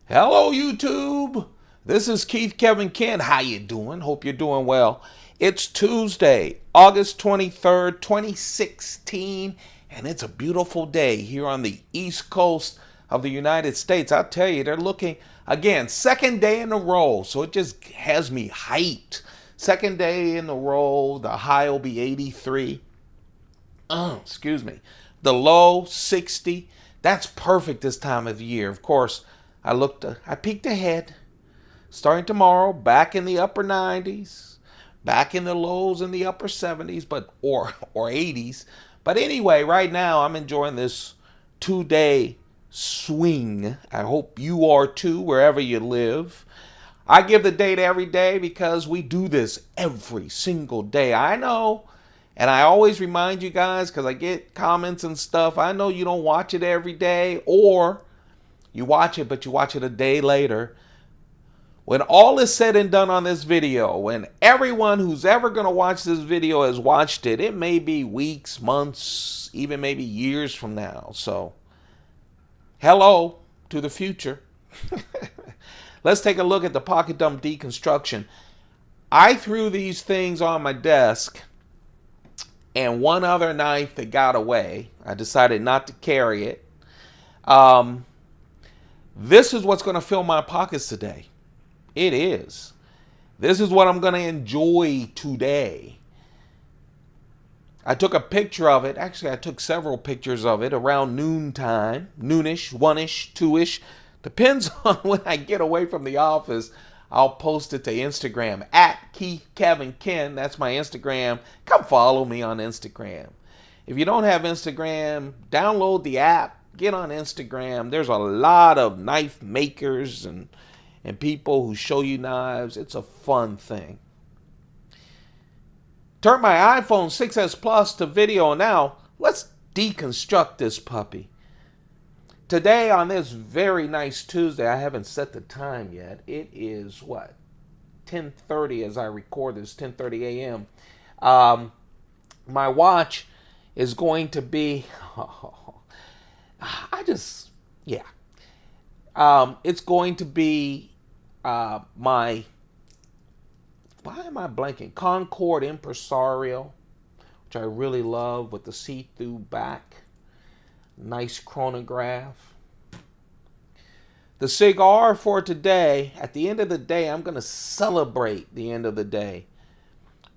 Hello, YouTube. This is Keith Kevin Ken. How you doing? Hope you're doing well. It's Tuesday, August 23rd, 2016, and it's a beautiful day here on the East Coast of the United States. I'll tell you, they're looking, again, second day in a row, so it just has me hyped. Second day in a row, the high will be 83. Excuse me. The low 60. That's perfect this time of year. Of course, I peeked ahead. Starting tomorrow, back in the upper 90s, back in the lows in the upper 70s, but or 80s. But anyway, right now I'm enjoying this 2-day swing. I hope you are too, wherever you live. I give the date every day because we do this every single day. I know, and I always remind you guys because I get comments and stuff. I know you don't watch it every day, or you watch it, but you watch it a day later. When all is said and done on this video, when everyone who's ever going to watch this video has watched it, it may be weeks, months, even maybe years from now. So, hello to the future. Let's take a look at the pocket dump deconstruction. I threw these things on my desk and one other knife that got away. I decided not to carry it. This is what's going to fill my pockets today. It is. This is what I'm going to enjoy today. I took a picture of it. Actually, I took several pictures of it around noontime. Noonish, 1-ish, 2-ish. Depends on when I get away from the office. I'll post it to Instagram at Keith Kevin Ken. That's my Instagram. Come follow me on Instagram. If you don't have Instagram, download the app. Get on Instagram. There's a lot of knife makers and people who show you knives. It's a fun thing. Turn my iPhone 6S Plus to video now. Let's deconstruct this puppy. Today on this very nice Tuesday, I haven't set the time yet. It is what? 10:30 as I record this, 10:30 a.m. My watch is going to be, it's going to be my, why am I blanking? Concord Impresario, which I really love with the see-through back. Nice chronograph. The cigar for today, at the end of the day, I'm going to celebrate the end of the day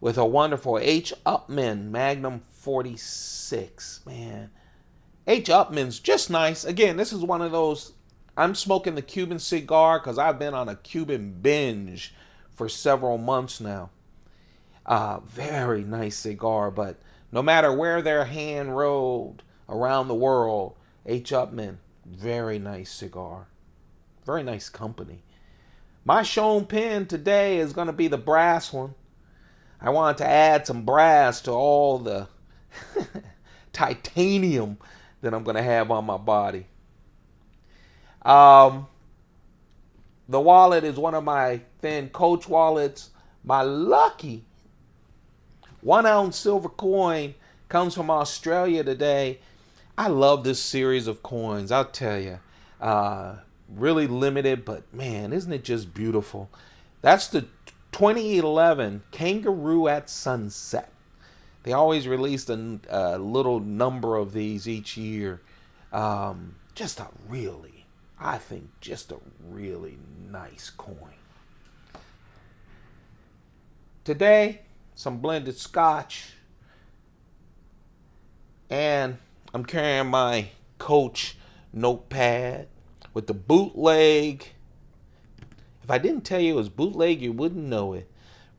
with a wonderful H. Upmann Magnum 46. Man, H. Upmann's just nice. Again, this is one of those, I'm smoking the Cuban cigar because I've been on a Cuban binge for several months now. Very nice cigar, but no matter where they're hand rolled around the world, H. Upmann, very nice cigar. Very nice company. My shown pen today is going to be the brass one. I wanted to add some brass to all the titanium that I'm going to have on my body. The wallet is one of my thin Coach wallets. My lucky 1-ounce silver coin comes from Australia today. I love this series of coins, I'll tell you. Really limited, but man, isn't it just beautiful? That's the 2011 Kangaroo at Sunset. They always released a little number of these each year. Just a really nice coin. Today, some blended scotch. And I'm carrying my Coach notepad with the bootleg. If I didn't tell you it was bootleg, you wouldn't know it.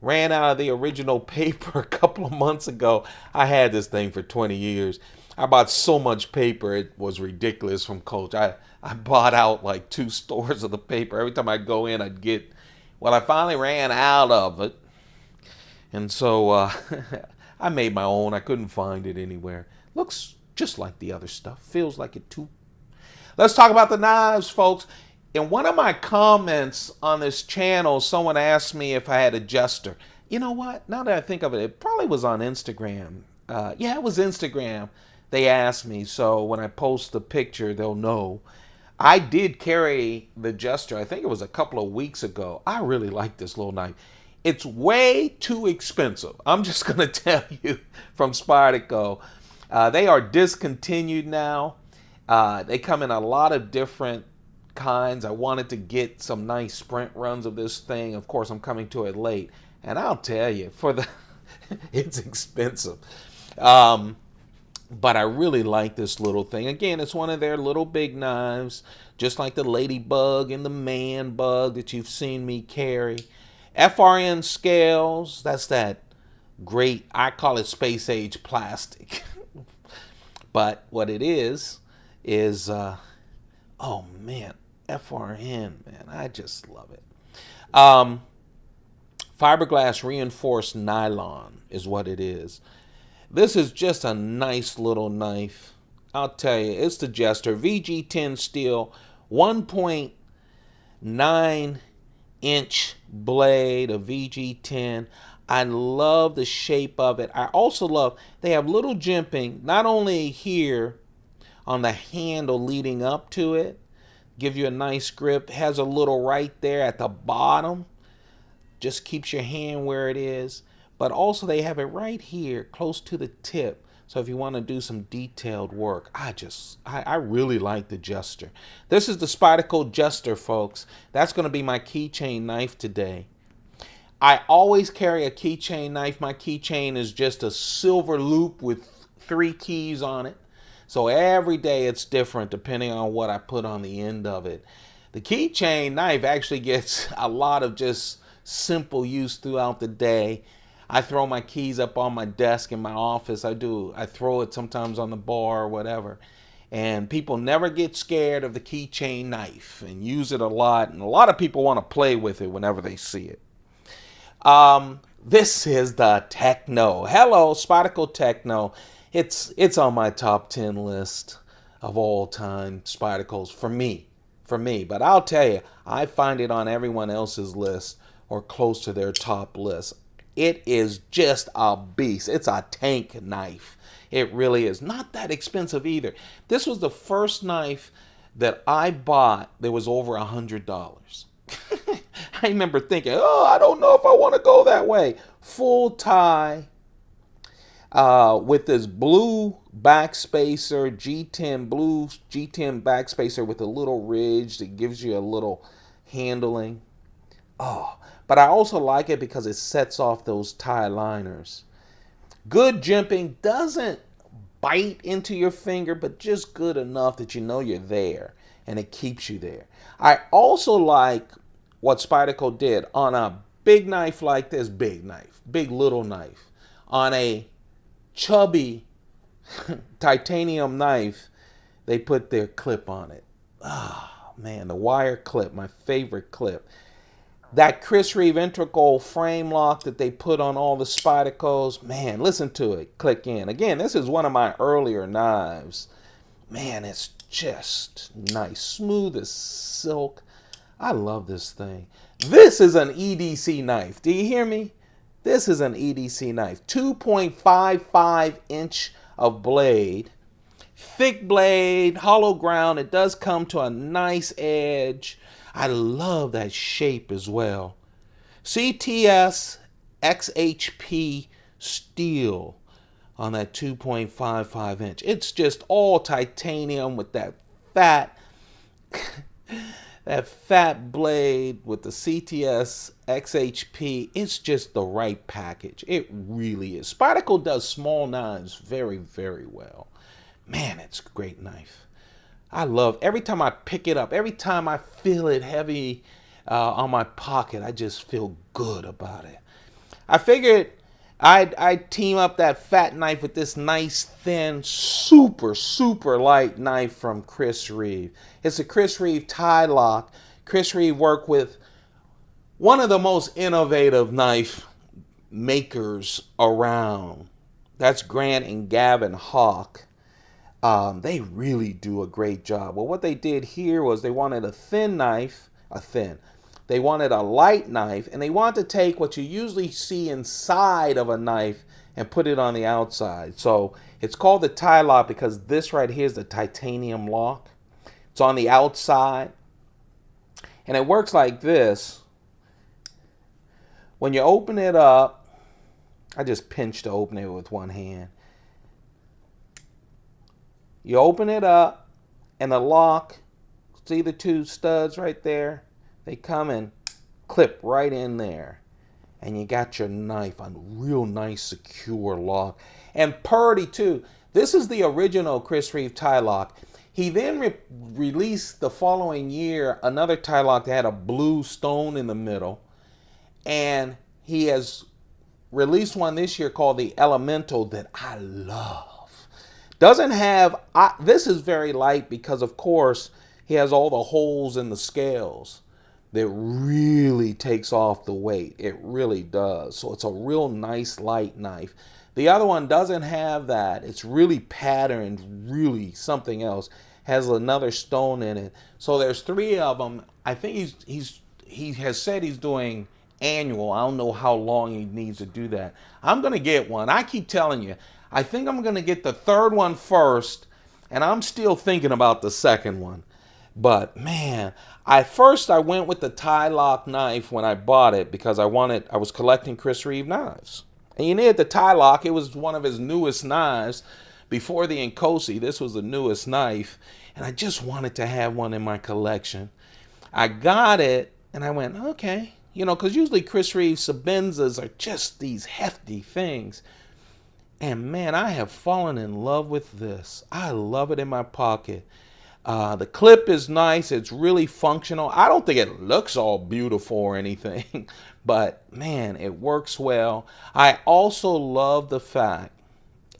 Ran out of the original paper a couple of months ago. I had this thing for 20 years. I bought so much paper, it was ridiculous from Coach. I bought out like 2 stores of the paper. Every time I go in, I'd get, well, I finally ran out of it. And so I made my own. I couldn't find it anywhere. Looks just like the other stuff. Feels like it too. Let's talk about the knives, folks. In one of my comments on this channel, someone asked me if I had a Jester. You know what? Now that I think of it, it probably was on Instagram. Yeah, it was Instagram. They asked me, so when I post the picture, they'll know. I did carry the Jester, I think it was a couple of weeks ago. I really like this little knife. It's way too expensive. I'm just going to tell you from Spyderco. They are discontinued now. They come in a lot of different kinds. I wanted to get some nice sprint runs of this thing. Of course, I'm coming to it late. And I'll tell you, for the it's expensive. But I really like this little thing. Again, it's one of their little big knives, just like the Ladybug and the Man Bug that you've seen me carry. FRN scales, that's that great, I call it space age plastic. But what it is, oh man, FRN, man, I just love it. Fiberglass reinforced nylon is what it is. This is just a nice little knife. I'll tell you, it's the Jester VG10 steel, 1.9 inch blade, a VG10. I love the shape of it. I also love, they have little jimping, not only here on the handle leading up to it, give you a nice grip, has a little right there at the bottom, just keeps your hand where it is. But also they have it right here close to the tip. So if you want to do some detailed work, I really like the Jester. This is the Spyderco Jester, folks. That's going to be my keychain knife today. I always carry a keychain knife. My keychain is just a silver loop with 3 keys on it. So every day it's different depending on what I put on the end of it. The keychain knife actually gets a lot of just simple use throughout the day. I throw my keys up on my desk in my office. I throw it sometimes on the bar or whatever. And people never get scared of the keychain knife and use it a lot. And a lot of people want to play with it whenever they see it. This is the Techno. Hello, Spyderco Techno. It's on my top 10 list of all time Spydercos for me. But I'll tell you, I find it on everyone else's list or close to their top list. It is just a beast. It's a tank knife. It really is. Not that expensive either. This was the first knife that I bought that was over $100. I remember thinking, oh, I don't know if I want to go that way. Full tie with this blue backspacer, G10, blue G10 backspacer with a little ridge that gives you a little handling. Oh, but I also like it because it sets off those tie liners. Good jimping, doesn't bite into your finger, but just good enough that you know you're there and it keeps you there. I also like what Spyderco did on a big knife like this, big little knife, on a chubby titanium knife, they put their clip on it. Oh man, the wire clip, my favorite clip. That Chris Reeve integral frame lock that they put on all the Spydercos, man, listen to it, click in. Again, this is one of my earlier knives. Man, it's just nice, smooth as silk. I love this thing. This is an EDC knife. Do you hear me? This is an EDC knife. 2.55 inch of blade. Thick blade, hollow ground. It does come to a nice edge. I love that shape as well. CTS XHP steel on that 2.55 inch. It's just all titanium with that fat that fat blade with the CTS XHP. It's just the right package. It really is. Spyderco does small knives very, very well. Man, it's a great knife. I love every time I pick it up, every time I feel it heavy on my pocket, I just feel good about it. I figured I'd team up that fat knife with this nice, thin, super, super light knife from Chris Reeve. It's a Chris Reeve TiLock. Chris Reeve worked with one of the most innovative knife makers around. That's Grant and Gavin Hawk. They really do a great job. Well, what they did here was they wanted a thin knife, They wanted a light knife, and they wanted to take what you usually see inside of a knife and put it on the outside. So it's called the TiLock because this right here is the titanium lock. It's on the outside. And it works like this. When you open it up, I just pinched to open it with one hand. You open it up, and the lock, see the two studs right there? They come and clip right in there. And you got your knife, a real nice secure lock. And purdy too. This is the original Chris Reeve TiLock. He then released the following year another TiLock that had a blue stone in the middle. And he has released one this year called the Elemental that I love. Doesn't have, this is very light because of course he has all the holes in the scales that really takes off the weight. It really does. So it's a real nice light knife. The other one doesn't have that. It's really patterned, really something else. Has another stone in it. So there's three of them. I think he has said he's doing annual. I don't know how long he needs to do that. I'm going to get one. I keep telling you, I think I'm going to get the third one first, and I'm still thinking about the second one. But man, first I went with the TiLock knife when I bought it because I was collecting Chris Reeve knives. And you needed the TiLock. It was one of his newest knives. Before the Nkosi, this was the newest knife. And I just wanted to have one in my collection. I got it, and I went, okay. You know, because usually Chris Reeve Sabenzas are just these hefty things. And man, I have fallen in love with this. I love it in my pocket. The clip is nice. It's really functional. I don't think it looks all beautiful or anything, but man, it works well. I also love the fact,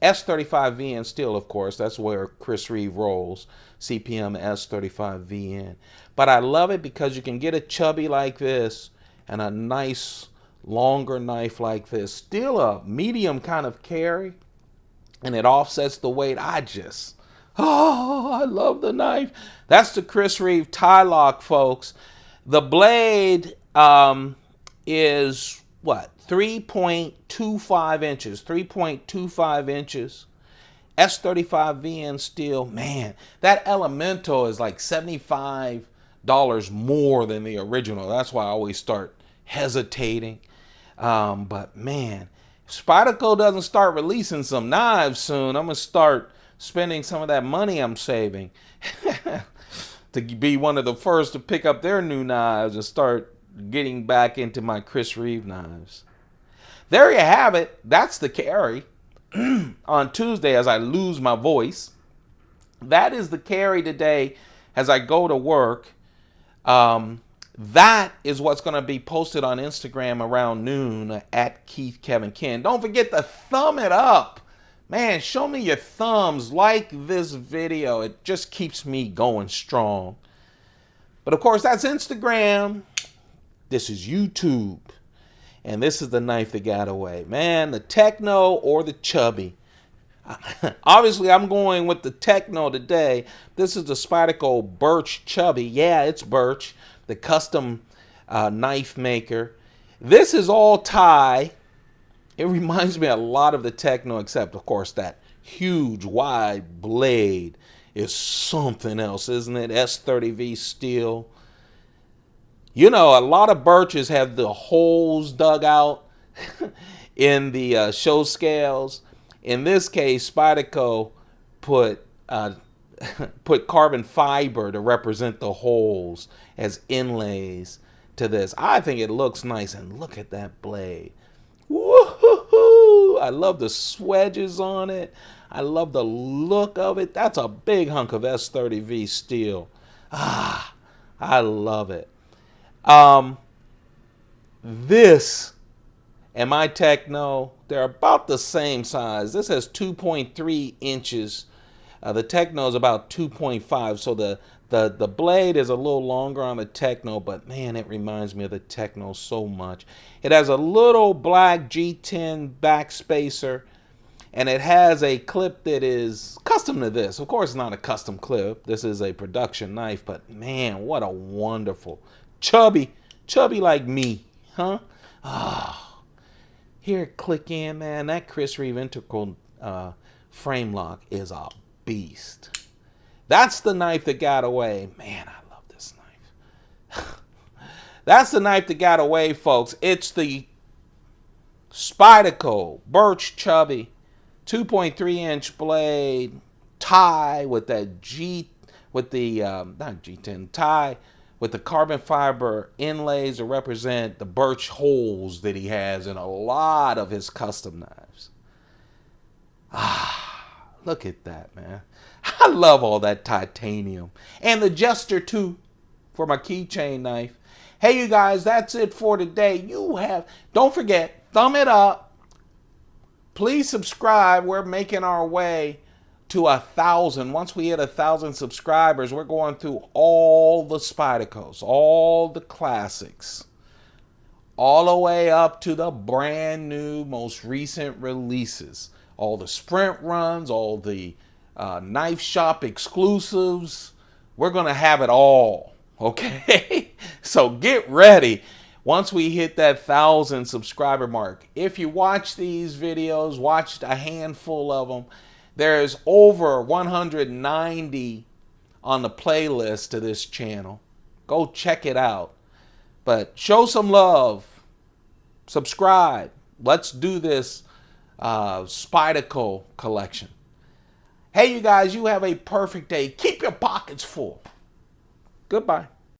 S35VN steel, of course, that's where Chris Reeve rolls, CPM S35VN. But I love it because you can get a chubby like this and a nice longer knife like this. Still a medium kind of carry, and it offsets the weight. I love the knife. That's the Chris Reeve TiLock, folks. The blade is, what, 3.25 inches. 3.25 inches. S35VN steel. Man, that Elemental is like $75 more than the original. That's why I always start hesitating. But man, if Spyderco doesn't start releasing some knives soon, I'm going to start spending some of that money I'm saving to be one of the first to pick up their new knives and start getting back into my Chris Reeve knives. There you have it. That's the carry on Tuesday as I lose my voice. That is the carry today as I go to work. That is what's going to be posted on Instagram around noon at Keith Kevin Ken. Don't forget to thumb it up. Man, show me your thumbs. Like this video. It just keeps me going strong. But of course, that's Instagram. This is YouTube. And this is the knife that got away. Man, the Techno or the Chubby. Obviously, I'm going with the Techno today. This is the Spyderco Birch Chubby. Yeah, it's Birch, the custom knife maker. This is all Thai. It reminds me a lot of the Techno, except, of course, that huge, wide blade is something else, isn't it? S30V steel. You know, a lot of Birches have the holes dug out in the show scales. In this case, Spyderco put carbon fiber to represent the holes as inlays to this. I think it looks nice, and look at that blade. Woo-hoo-hoo! I love the swedges on it. I love the look of it. That's a big hunk of S30V steel. I love it. This and my Techno, they're about the same size. This has 2.3 inches. The Techno is about 2.5. So the blade is a little longer on the Techno, but man, it reminds me of the Techno so much. It has a little black G10 backspacer, and it has a clip that is custom to this. Of course, it's not a custom clip. This is a production knife, but man, what a wonderful chubby like me, huh? Here, click in, man. That Chris Reeve integral frame lock is a beast. That's the knife that got away. Man, I love this knife. That's the knife that got away, folks. It's the Spyderco Chubby 2.3-inch blade tie with that not G10 tie with the carbon fiber inlays to represent the birch holes that he has in a lot of his custom knives. Look at that, man. I love all that titanium. And the Jester too for my keychain knife. Hey, you guys, that's it for today. Don't forget, thumb it up. Please subscribe. We're making our way to 1,000. Once we hit 1,000 subscribers, we're going through all the Spydercos, all the classics, all the way up to the brand new, most recent releases. All the sprint runs, all the knife shop exclusives. We're going to have it all. Okay, so get ready once we hit that 1,000 subscriber mark. If you watch these videos, watched a handful of them, there's over 190 on the playlist to this channel. Go check it out. But show some love. Subscribe. Let's do this Spyderco collection. Hey, you guys, you have a perfect day. Keep your pockets full. Goodbye.